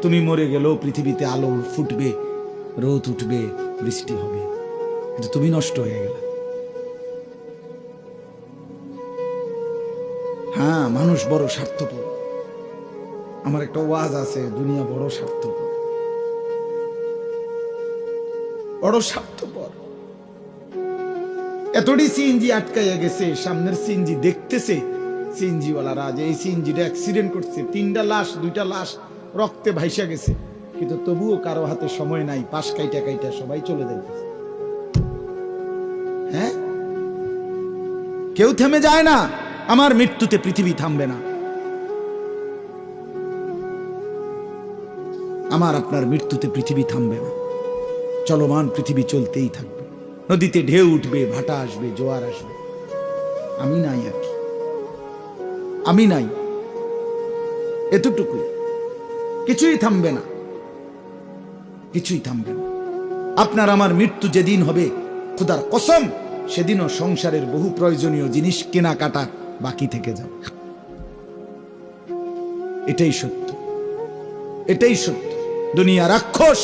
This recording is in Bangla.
তুমি মরে গেলেও পৃথিবীতে আলো ফুটবে, রোদ উঠবে, বৃষ্টি হবে, কিন্তু তুমি নষ্ট হয়ে গেলে। হ্যাঁ, মানুষ বড় স্বার্থপর। আমার একটা ওয়াজ আছে, দুনিয়া বড় স্বার্থপর, বড় স্বার্থপর। এতটি সিএনজি আটকাইয়া গেছে, সামনের সিএনজি দেখতেছে সিএনজিওয়ালারা যে এই সিএনজিটা অ্যাক্সিডেন্ট করছে, 3টা লাশ, 2টা লাশ রক্তে ভাইসা গেছে, কিন্তু তবুও কারো হাতে সময় নাই, পাশ কাইটা কাইটা সবাই চলে যাইতেছে। হ্যাঁ, কেউ থেমে যায় না। আমার মৃত্যুতে পৃথিবী থামবে না, আমার আপনার মৃত্যুতে পৃথিবী থামবে না। চলমান পৃথিবী চলতেই থাকবে। নদীতে ঢেউ উঠবে, ভাটা আসবে, জোয়ার আসবে, আমি নাই আর কি, আমি নাই, এতটুকু। কিছুই থামবে না, কিছুই থামবে না। আপনার আমার মৃত্যু যেদিন হবে, খোদার কসম, সেদিনও সংসারের বহু প্রয়োজনীয় জিনিস কেনাকাটা বাকি থেকে যাবে। এটাই সত্য, এটাই সত্য। দুনিয়া রাক্ষস,